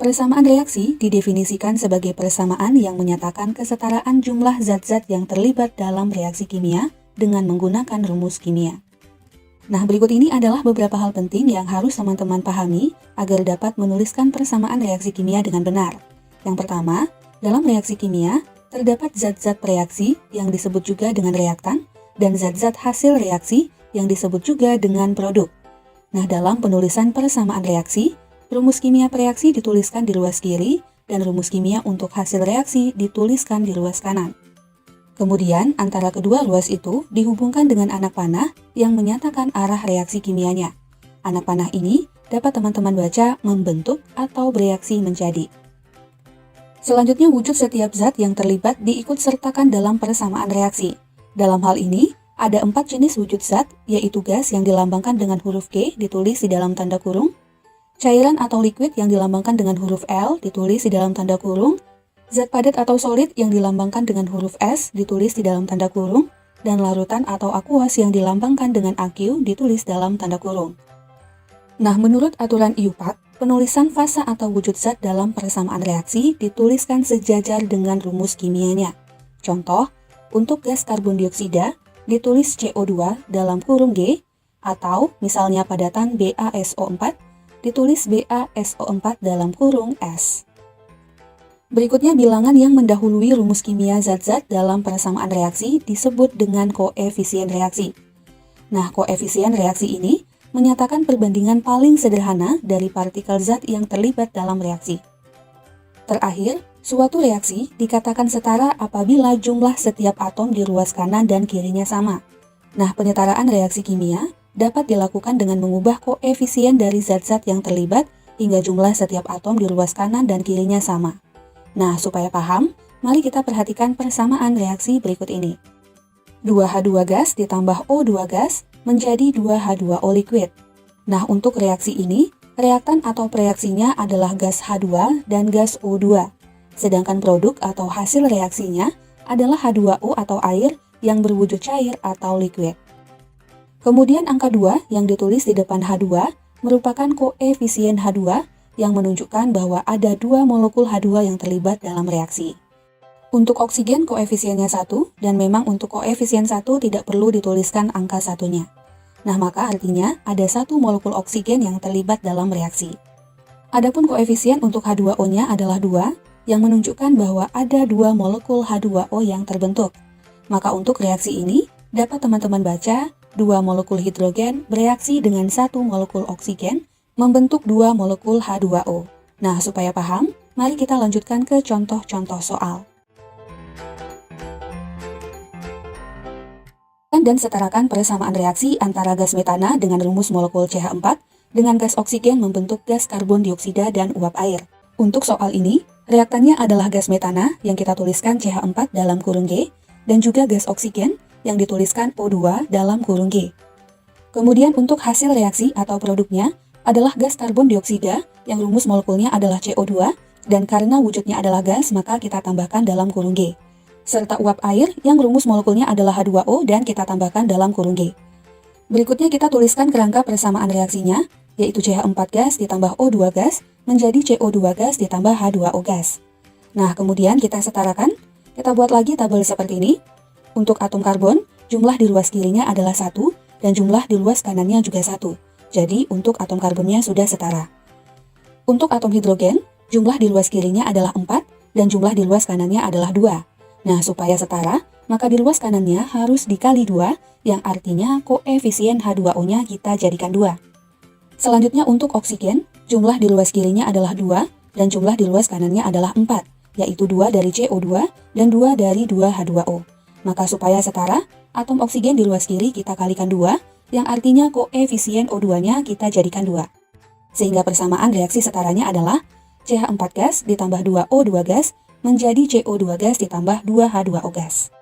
Persamaan reaksi didefinisikan sebagai persamaan yang menyatakan kesetaraan jumlah zat-zat yang terlibat dalam reaksi kimia dengan menggunakan rumus kimia. Nah, berikut ini adalah beberapa hal penting yang harus teman-teman pahami agar dapat menuliskan persamaan reaksi kimia dengan benar. Yang pertama, dalam reaksi kimia, terdapat zat-zat reaksi yang disebut juga dengan reaktan dan zat-zat hasil reaksi yang disebut juga dengan produk. Nah, dalam penulisan persamaan reaksi, rumus kimia reaksi dituliskan di ruas kiri dan rumus kimia untuk hasil reaksi dituliskan di ruas kanan. Kemudian, antara kedua ruas itu dihubungkan dengan anak panah yang menyatakan arah reaksi kimianya. Anak panah ini dapat teman-teman baca membentuk atau bereaksi menjadi. Selanjutnya, wujud setiap zat yang terlibat diikutsertakan dalam persamaan reaksi. Dalam hal ini, ada 4 jenis wujud zat, yaitu gas yang dilambangkan dengan huruf G ditulis di dalam tanda kurung, cairan atau liquid yang dilambangkan dengan huruf L ditulis di dalam tanda kurung, zat padat atau solid yang dilambangkan dengan huruf S ditulis di dalam tanda kurung, dan larutan atau akuas yang dilambangkan dengan AQ ditulis dalam tanda kurung. Nah, menurut aturan IUPAC, penulisan fasa atau wujud zat dalam persamaan reaksi dituliskan sejajar dengan rumus kimianya. Contoh, untuk gas karbon dioksida ditulis CO2 dalam kurung G, atau misalnya padatan BaSO4 ditulis BaSO4 dalam kurung S. Berikutnya, bilangan yang mendahului rumus kimia zat-zat dalam persamaan reaksi disebut dengan koefisien reaksi. Nah, koefisien reaksi ini menyatakan perbandingan paling sederhana dari partikel zat yang terlibat dalam reaksi. Terakhir, suatu reaksi dikatakan setara apabila jumlah setiap atom di ruas kanan dan kirinya sama. Nah, penyetaraan reaksi kimia dapat dilakukan dengan mengubah koefisien dari zat-zat yang terlibat hingga jumlah setiap atom di ruas kanan dan kirinya sama. Nah, supaya paham, mari kita perhatikan persamaan reaksi berikut ini. 2H2 gas ditambah O2 gas menjadi 2H2O liquid. Nah, untuk reaksi ini, reaktan atau prereaksinya adalah gas H2 dan gas O2. Sedangkan produk atau hasil reaksinya adalah H2O atau air yang berwujud cair atau liquid. Kemudian angka 2 yang ditulis di depan H2 merupakan koefisien H2 yang menunjukkan bahwa ada 2 molekul H2 yang terlibat dalam reaksi. Untuk oksigen koefisiennya 1 dan memang untuk koefisien 1 tidak perlu dituliskan angka satunya. Nah, maka artinya ada 1 molekul oksigen yang terlibat dalam reaksi. Adapun koefisien untuk H2O-nya adalah 2 yang menunjukkan bahwa ada 2 molekul H2O yang terbentuk. Maka untuk reaksi ini dapat teman-teman baca 2 molekul hidrogen bereaksi dengan 1 molekul oksigen membentuk 2 molekul H2O. Nah, supaya paham, mari kita lanjutkan ke contoh-contoh soal. Dan setarakan persamaan reaksi antara gas metana dengan rumus molekul CH4 dengan gas oksigen membentuk gas karbon dioksida dan uap air. Untuk soal ini, reaktannya adalah gas metana yang kita tuliskan CH4 dalam kurung G dan juga gas oksigen yang dituliskan O2 dalam kurung G. Kemudian untuk hasil reaksi atau produknya adalah gas karbon dioksida yang rumus molekulnya adalah CO2 dan karena wujudnya adalah gas maka kita tambahkan dalam kurung G. Serta uap air yang rumus molekulnya adalah H2O dan kita tambahkan dalam kurung G. Berikutnya kita tuliskan kerangka persamaan reaksinya, yaitu CH4 gas ditambah O2 gas menjadi CO2 gas ditambah H2O gas. Nah, kemudian kita setarakan, kita buat lagi tabel seperti ini. Untuk atom karbon, jumlah di ruas kirinya adalah 1 dan jumlah di ruas kanannya juga 1. Jadi, untuk atom karbonnya sudah setara. Untuk atom hidrogen, jumlah di ruas kirinya adalah 4 dan jumlah di ruas kanannya adalah 2. Nah, supaya setara, maka di ruas kanannya harus dikali 2, yang artinya koefisien H2O-nya kita jadikan 2. Selanjutnya untuk oksigen, jumlah di ruas kirinya adalah 2 dan jumlah di ruas kanannya adalah 4, yaitu 2 dari CO2 dan 2 dari 2H2O. Maka supaya setara, atom oksigen di ruas kiri kita kalikan 2, yang artinya koefisien O2-nya kita jadikan 2. Sehingga persamaan reaksi setaranya adalah CH4 gas ditambah 2O2 gas menjadi CO2 gas ditambah 2H2O gas.